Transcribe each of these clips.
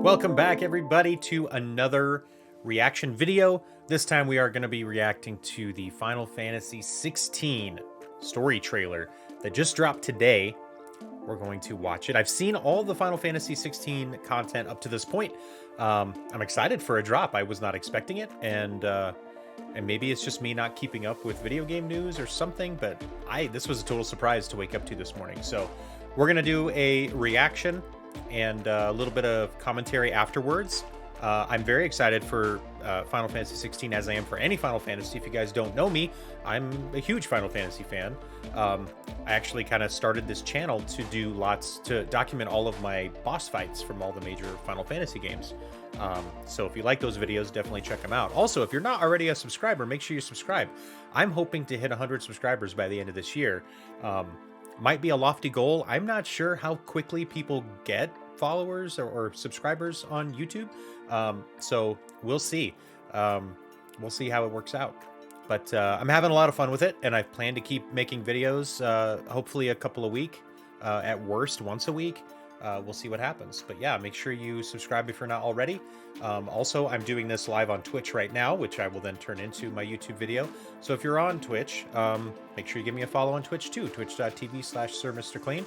Welcome back, everybody, to another reaction video. This time we are going to be reacting to the Final Fantasy XVI story trailer that just dropped today. We're going to watch it. I've seen all the Final Fantasy XVI content up to this point. I'm excited for a drop. I was not expecting it, and maybe it's just me not keeping up with video game news or something, but this was a total surprise to wake up to this morning. So we're going to do a reaction and a little bit of commentary afterwards. I'm very excited for Final Fantasy 16, as I am for any Final Fantasy. If you guys don't know me, I'm a huge Final Fantasy fan. I actually kind of started this channel to document all of my boss fights from all the major Final Fantasy games. So if you like those videos, definitely check them out. Also, if you're not already a subscriber, make sure you subscribe. I'm hoping to hit 100 subscribers by the end of this year. Might be a lofty goal. I'm not sure how quickly people get followers or subscribers on YouTube. So we'll see. We'll see how it works out. But I'm having a lot of fun with it, and I plan to keep making videos, hopefully a couple a week, at worst once a week. We'll see what happens. But yeah, make sure you subscribe if you're not already. Also, I'm doing this live on Twitch right now, which I will then turn into my YouTube video. So if you're on Twitch, make sure you give me a follow on Twitch too, twitch.tv/SirMrClean.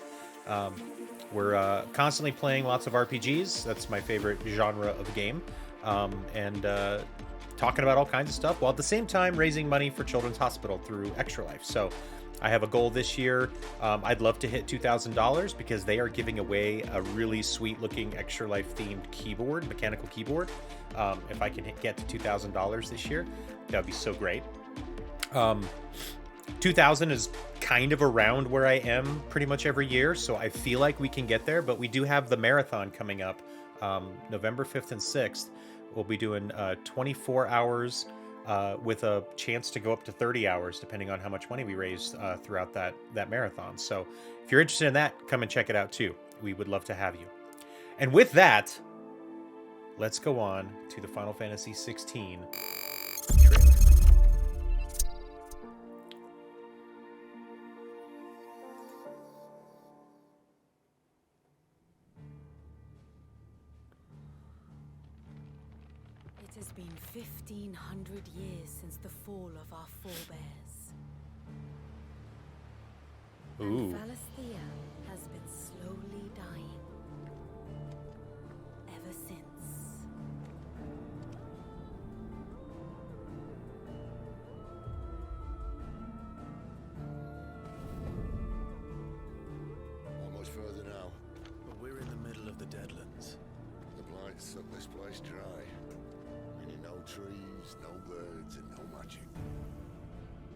We're constantly playing lots of RPGs. That's my favorite genre of game. And talking about all kinds of stuff, while at the same time raising money for Children's Hospital through Extra Life. So I have a goal this year. I'd love to hit $2,000 because they are giving away a really sweet looking Extra Life themed keyboard, mechanical keyboard. If I can get to $2,000 this year, that would be so great. 2,000 is kind of around where I am pretty much every year, so I feel like we can get there, but we do have the marathon coming up November 5th and 6th. We'll be doing 24 hours with a chance to go up to 30 hours, depending on how much money we raise throughout that marathon. So if you're interested in that, come and check it out too. We would love to have you. And with that, let's go on to the Final Fantasy 16 trailer. It has been 1,500 years since the fall of our forebears. Ooh. And Valisthea has been slowly dying ever since. How much further now? But we're in the middle of the Deadlands. The blight sucked this place dry. Meaning no trees, no birds, and no magic.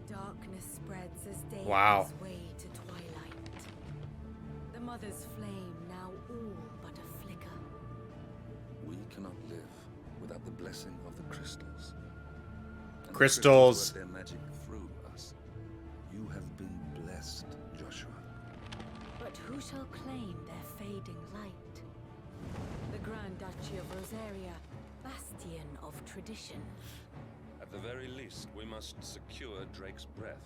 Darkness spreads as day Wow. gives way to twilight. The mother's flame now all but a flicker. We cannot live without the blessing of the crystals. And the Crystals. work their magic through us. You have been blessed, Joshua. But who shall claim their fading light? The Grand Duchy of Rosaria, bastion of tradition. At the very least, we must secure Drake's breath.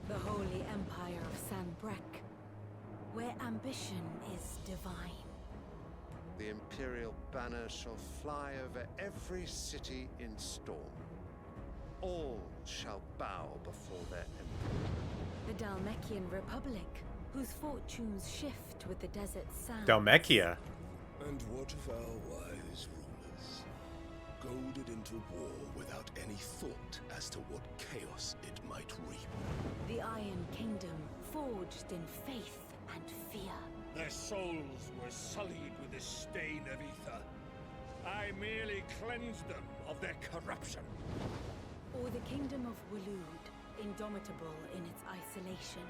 The Holy Empire of Sanbreque, where ambition is divine. The Imperial banner shall fly over every city in Storm. All shall bow before their emperor. The Dalmekian Republic, whose fortunes shift with the desert sand. Dalmekia. And what of our wise rulers? Goaded into war without any thought as to what chaos it might reap. The Iron Kingdom, forged in faith and fear. Their souls were sullied with the stain of ether. I merely cleansed them of their corruption. Or the Kingdom of Waloed, indomitable in its isolation.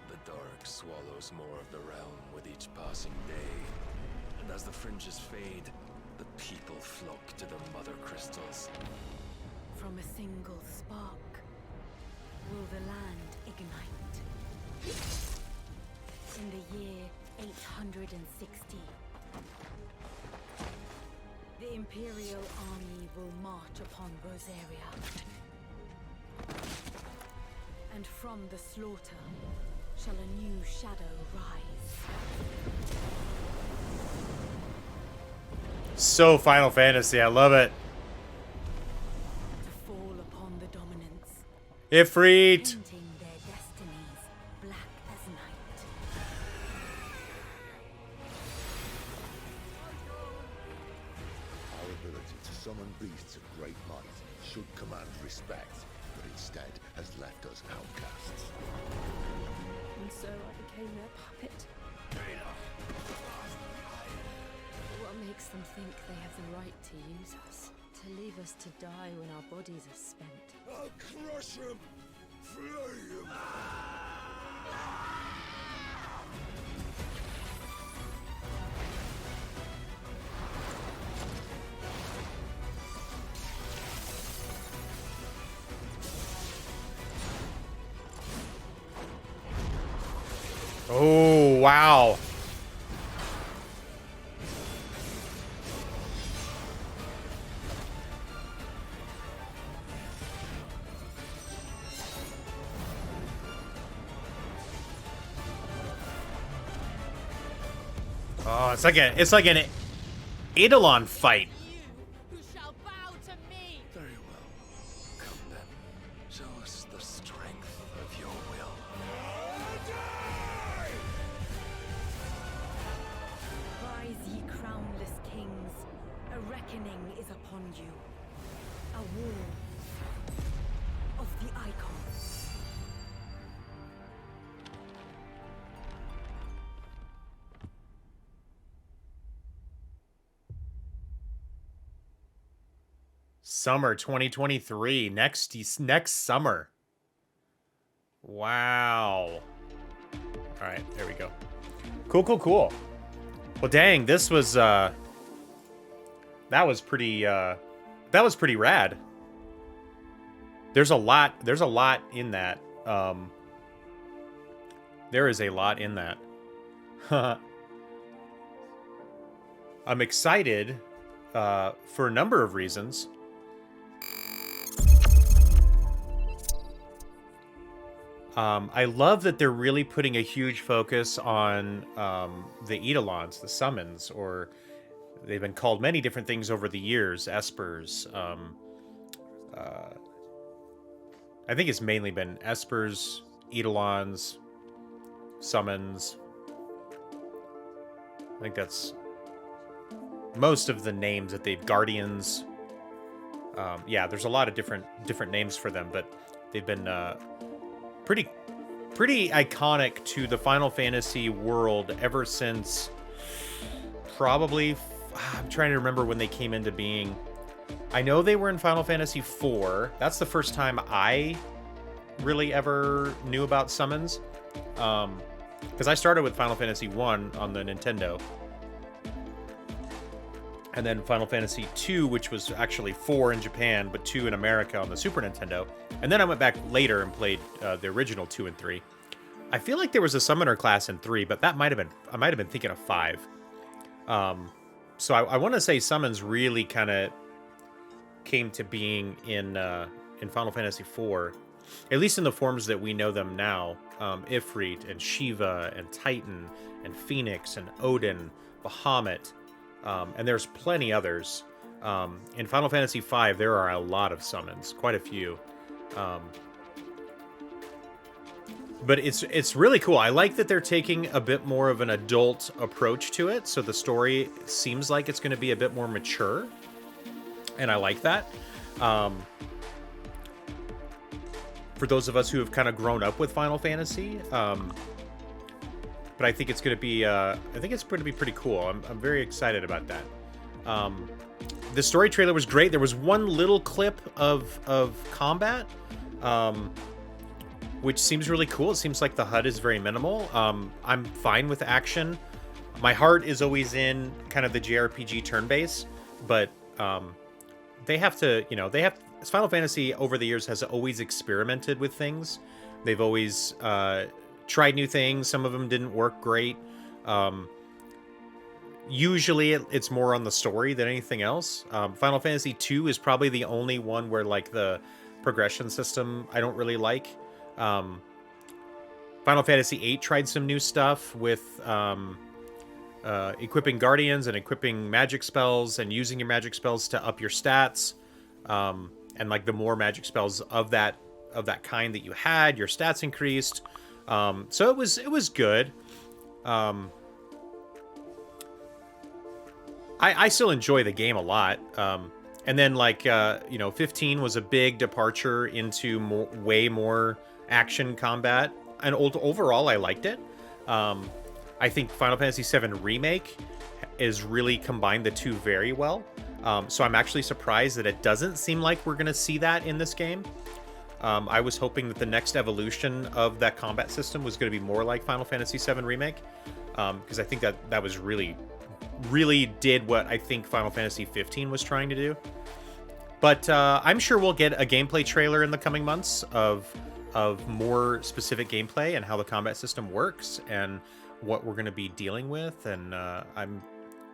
The dark swallows more of the realm with each passing day. And as the fringes fade, the people flock to the mother crystals. From a single spark, will the land ignite. In the year 860, the Imperial army will march upon Rosaria. And from the slaughter shall a new shadow rise. So Final Fantasy, I love it. To fall upon the dominants, Ifrit! painting their destinies black as night. Our ability to summon beasts of great might should command respect, but instead has left us outcasts. And so I became their puppet. What makes them think they have the right to use us? To leave us to die when our bodies are spent? I'll crush him! Flame! Oh, wow. Oh, it's like an Eidolon fight. Who shall bow to me? Very well. Come then. Show us the strength of your will. Rise, ye crownless kings. A reckoning is upon you. A war of the icons. Summer 2023, next summer. Wow. All right, there we go. Cool. Well, dang, this was that was pretty rad. There's a lot in that. There is a lot in that. I'm excited for a number of reasons. I love that they're really putting a huge focus on the Eidolons, the summons, or they've been called many different things over the years. Espers. I think it's mainly been Espers, Eidolons, summons. I think that's most of the names that they've Guardians. Yeah, there's a lot of different names for them, but they've been pretty iconic to the Final Fantasy world ever since probably I'm trying to remember when they came into being. I know they were in Final Fantasy IV. That's the first time I really ever knew about summons. Because I started with Final Fantasy I on the Nintendo. And then Final Fantasy II, which was actually 4 in Japan, but 2 in America on the Super Nintendo. And then I went back later and played the original 2 and 3. I feel like there was a summoner class in 3, but that might have been thinking of 5. So I want to say summons really kind of came to being in Final Fantasy IV, at least in the forms that we know them now. Ifrit and Shiva and Titan and Phoenix and Odin, Bahamut. And there's plenty others. In Final Fantasy V, there are a lot of summons, quite a few. But it's really cool. I like that they're taking a bit more of an adult approach to it, so the story seems like it's going to be a bit more mature, and I like that. For those of us who have kind of grown up with Final Fantasy, but I think it's going to be pretty cool. I'm very excited about that. The story trailer was great. There was one little clip of combat, which seems really cool. It seems like the HUD is very minimal. I'm fine with action. My heart is always in kind of the JRPG turn-based, but they have to, Final Fantasy over the years has always experimented with things. They've always tried new things. Some of them didn't work great. Usually it's more on the story than anything else. Final Fantasy II is probably the only one where like the progression system I don't really like. Final Fantasy VIII tried some new stuff with equipping guardians and equipping magic spells and using your magic spells to up your stats. And like the more magic spells of that kind that you had, your stats increased. So it was good. I still enjoy the game a lot. And then like 15 was a big departure into way more action combat, and overall I liked it. I think Final Fantasy VII Remake is really combined the two very well. So I'm actually surprised that it doesn't seem like we're going to see that in this game. I was hoping that the next evolution of that combat system was going to be more like Final Fantasy VII Remake, because I think that was really did what I think Final Fantasy 15 was trying to do. But I'm sure we'll get a gameplay trailer in the coming months of more specific gameplay and how the combat system works and what we're going to be dealing with. And I'm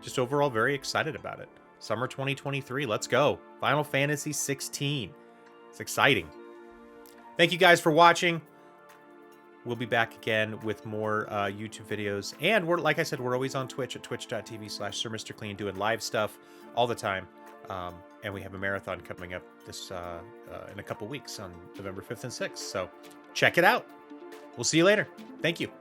just overall very excited about it. Summer 2023, let's go. Final Fantasy 16. It's exciting. Thank you guys for watching. We'll be back again with more YouTube videos. And like I said, we're always on Twitch at twitch.tv/SirMrClean doing live stuff all the time. And we have a marathon coming up this in a couple weeks on November 5th and 6th. So check it out. We'll see you later. Thank you.